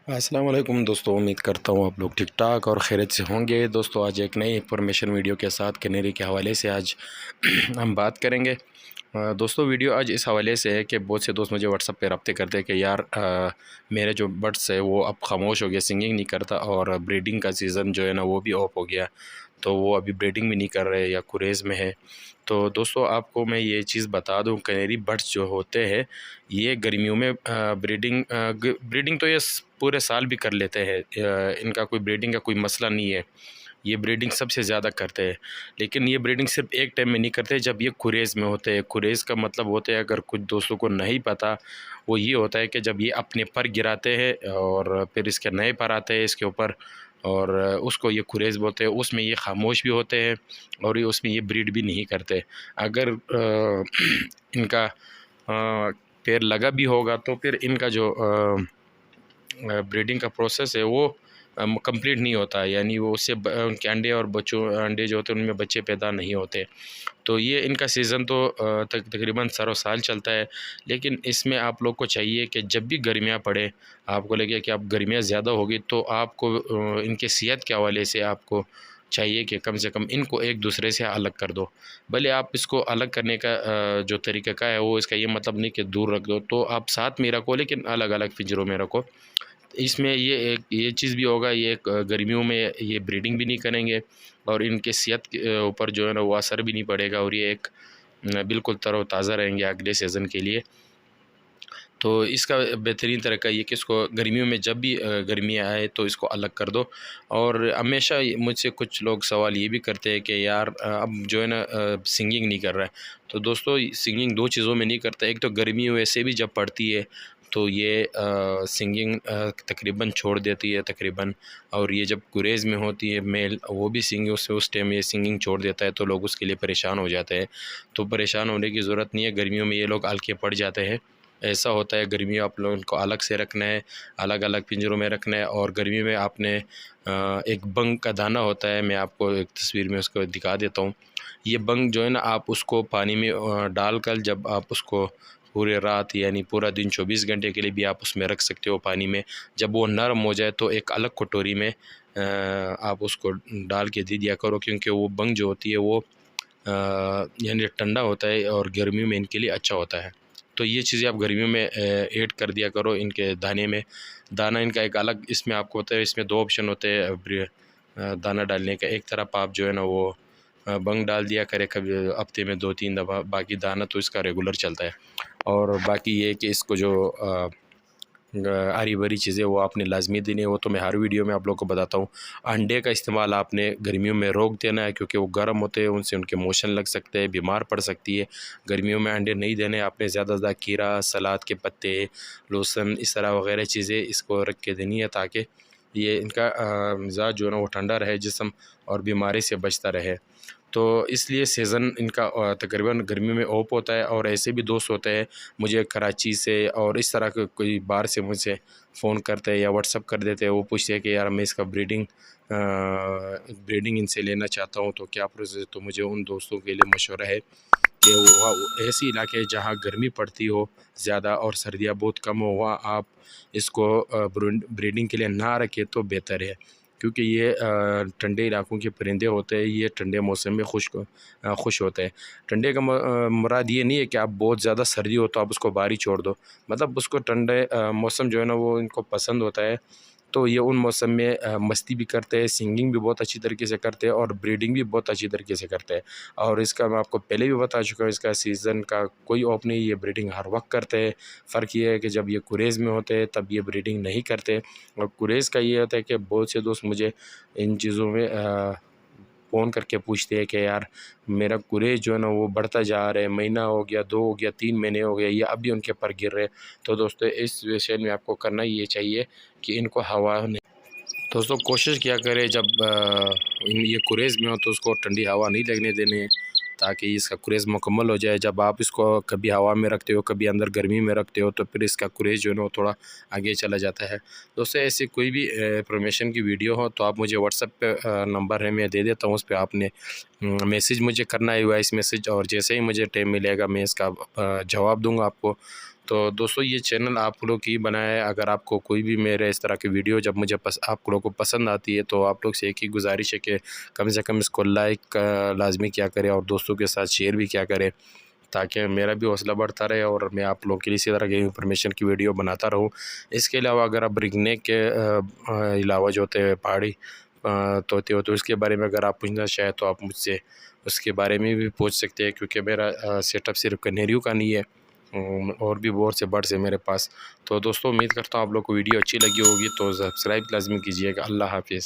अस्सलाम वालेकुम दोस्तों, उम्मीद करता हूँ आप लोग ठीक ठाक और खैरियत से होंगे। दोस्तों आज एक नई इन्फॉर्मेशन वीडियो के साथ कैनेरी के हवाले से आज हम बात करेंगे। दोस्तों वीडियो आज इस हवाले से है कि बहुत से दोस्त मुझे व्हाट्सअप पे रब्ते करते हैं कि यार मेरे जो बर्ड्स है वो अब खामोश हो गया, सिंगिंग नहीं करता और ब्रीडिंग का सीज़न जो है ना वो भी ऑफ हो गया, तो वो अभी ब्रीडिंग भी नहीं कर रहे या कुरेज़ में है। तो दोस्तों आपको मैं ये चीज़ बता दूं, कैनेरी बर्ड्स जो होते हैं ये गर्मियों में ब्रीडिंग तो ये पूरे साल भी कर लेते हैं। इनका कोई ब्रीडिंग का कोई मसला नहीं है, ये ब्रीडिंग सबसे ज़्यादा करते हैं। लेकिन ये ब्रीडिंग सिर्फ एक टाइम में नहीं करते, जब ये कुरेज़ में होते हैं। कुरेज़ का मतलब होता है, अगर कुछ दोस्तों को नहीं पता, वो ये होता है कि जब ये अपने पर गिराते हैं और फिर इसके नए पर आते हैं इसके ऊपर, और उसको ये कुरेज़ बोलते हैं। उसमें ये खामोश भी होते हैं और ये उसमें ये ब्रीड भी नहीं करते। अगर इनका पैर लगा भी होगा तो फिर इनका जो ब्रीडिंग का प्रोसेस है वो कंप्लीट नहीं होता, यानी वो उससे उनके अंडे और बच्चों अंडे जो होते हैं उनमें बच्चे पैदा नहीं होते। तो ये इनका सीज़न तो तकरीबन सारों साल चलता है। लेकिन इसमें आप लोग को चाहिए कि जब भी गर्मियाँ पड़े, आपको लगे कि अब गर्मियाँ ज़्यादा होगी, तो आपको इनके सेहत के हवाले से आपको चाहिए कि कम से कम इनको एक दूसरे से अलग कर दो। भले आप इसको अलग करने का जो तरीक़ा है वो इसका ये मतलब नहीं कि दूर रख दो, तो आप साथ में रखो लेकिन अलग अलग पिंजरों में रखो। इसमें ये चीज़ भी होगा, ये गर्मियों में ये ब्रीडिंग भी नहीं करेंगे और इनके सेहत के ऊपर जो है ना वो असर भी नहीं पड़ेगा, और ये एक बिल्कुल तरोताज़ा रहेंगे अगले सीज़न के लिए। तो इसका बेहतरीन तरीका ये कि इसको गर्मियों में जब भी गर्मियाँ आए तो इसको अलग कर दो। और हमेशा मुझसे कुछ लोग सवाल ये भी करते हैं कि यार अब जो है ना सिंगिंग नहीं कर रहा है। तो दोस्तों सिंगिंग दो चीज़ों में नहीं करता, एक तो गर्मी वैसे भी जब पड़ती है तो ये सिंगिंग तकरीबन छोड़ देती है तकरीबन, और ये जब गुरेज़ में होती है मेल वो भी सिंगिंग उस टाइम ये सिंगिंग छोड़ देता है, तो लोग उसके लिए परेशान हो जाते हैं। तो परेशान होने की ज़रूरत नहीं है, गर्मियों में ये लोग हल्के पड़ जाते हैं। ऐसा होता है, गर्मी आप लोगों को अलग से रखना है, अलग अलग पिंजरों में रखना है। और गर्मी में आपने एक बंग का दाना होता है, मैं आपको एक तस्वीर में उसको दिखा देता हूँ। ये बंग जो है ना आप उसको पानी में डालकर जब आप उसको पूरे रात यानी पूरा दिन 24 घंटे के लिए भी आप उसमें रख सकते हो पानी में। जब वो नरम हो जाए तो एक अलग कटोरी में आप उसको डाल के दे दिया करो, क्योंकि वो बंग जो होती है वो यानी ठंडा होता है और गर्मियों में इनके लिए अच्छा होता है। तो ये चीज़ें आप गर्मियों में ऐड कर दिया करो इनके दाने में। दाना इनका एक अलग इसमें आपको होता है, इसमें दो ऑप्शन होते हैं दाना डालने का। एक तरफ आप जो है ना वो बंग डाल दिया करे कभी हफ्ते में 2-3 दफ़ा, बाकी दाना तो इसका रेगुलर चलता है। और बाकी ये कि इसको जो हरी भरी चीज़ें वो आपने लाजमी देनी है, वो तो मैं हर वीडियो में आप लोग को बताता हूँ। अंडे का इस्तेमाल आपने गर्मियों में रोक देना है, क्योंकि वो गर्म होते हैं, उनसे उनके मोशन लग सकते हैं, बीमार पड़ सकती है। गर्मियों में अंडे नहीं देने, आपने ज़्यादा ज़्यादा खीरा, सलाद के पत्ते, लहसुन इस तरह वगैरह चीज़ें इसको रख के देनी है, ताकि ये इनका मिजाज जो है ना वो ठंडा रहे, जिस्म और बीमारी से बचता रहे। तो इसलिए सीज़न इनका तकरीबन गर्मी में ऑफ होता है। और ऐसे भी दोस्त होते हैं मुझे कराची से और इस तरह के कोई बाहर से मुझसे फ़ोन करते हैं या व्हाट्सअप कर देते हैं, वो पूछते हैं कि यार मैं इसका ब्रीडिंग इनसे लेना चाहता हूँ, तो क्या प्रोसेस है। तो मुझे उन दोस्तों के लिए मशवरा है कि वहाँ ऐसे इलाके जहाँ गर्मी पड़ती हो ज़्यादा और सर्दियाँ बहुत कम हो, वहाँ आप इसको ब्रीडिंग के लिए ना रखें तो बेहतर है, क्योंकि ये ठंडे इलाकों के परिंदे होते हैं, ये ठंडे मौसम में खुश होते हैं। ठंडे का मुराद ये नहीं है कि आप बहुत ज़्यादा सर्दी हो तो आप उसको बाहर ही छोड़ दो, मतलब उसको ठंडे मौसम जो है ना वो इनको पसंद होता है। तो ये उन मौसम में मस्ती भी करते हैं, सिंगिंग भी बहुत अच्छी तरीके से करते हैं और ब्रीडिंग भी बहुत अच्छी तरीके से करते हैं। और इसका मैं आपको पहले भी बता चुका हूँ, इसका सीज़न का कोई ऑफ नहीं, ये ब्रीडिंग हर वक्त करते हैं। फ़र्क ये है कि जब ये कुरेज़ में होते हैं तब ये ब्रीडिंग नहीं करते। और कुरेज़ का ये होता है कि बहुत से दोस्त मुझे इन चीज़ों में फ़ोन करके पूछते हैं कि यार मेरा कुरेज़ जो है ना वो बढ़ता जा रहा है, महीना हो गया, 2 हो गया, 3 महीने हो गए, या अभी उनके पर गिर रहे हैं। तो दोस्तों इस विषय में आपको करना ये चाहिए कि इनको हवा नहीं, दोस्तों कोशिश किया करें जब ये कुरेज़ में हो तो उसको ठंडी हवा नहीं लगने देनी है, ताकि इसका कुरेज़ मुकम्मल हो जाए। जब आप इसको कभी हवा में रखते हो, कभी अंदर गर्मी में रखते हो, तो फिर इसका कुरेज़ जो है ना वो थोड़ा आगे चला जाता है। दोस्तों ऐसी कोई भी इंफॉर्मेशन की वीडियो हो तो आप मुझे व्हाट्सएप पे नंबर है मैं दे देता हूँ, उस पे आपने मैसेज मुझे करना है, वॉइस मैसेज, और जैसे ही मुझे टाइम मिलेगा मैं इसका जवाब दूँगा आपको। तो दोस्तों ये चैनल आप लोग की बनाया है। अगर आपको कोई भी मेरे इस तरह की वीडियो जब मुझे आप लोगों को पसंद आती है तो आप लोग से एक ही गुजारिश है कि कम से कम इसको लाइक लाजमी क्या करें और दोस्तों के साथ शेयर भी क्या करें, ताकि मेरा भी हौसला बढ़ता रहे और मैं आप लोगों के लिए इसी तरह की इंफॉर्मेशन की वीडियो बनाता रहूं। इसके अलावा अगर आप रिगने के अलावा जो होते हैं पहाड़ी तोते होते हैं उसके बारे में अगर आप पूछना चाहें तो आप मुझसे उसके बारे में भी पूछ सकते हैं, क्योंकि मेरा सेटअप सिर्फ कनेरियों का नहीं है, और भी बहुत से बर्ड्स है मेरे पास। तो दोस्तों उम्मीद करता हूँ आप लोग को वीडियो अच्छी लगी होगी, तो सब्सक्राइब लाजमी कीजिएगा। अल्लाह हाफिज़।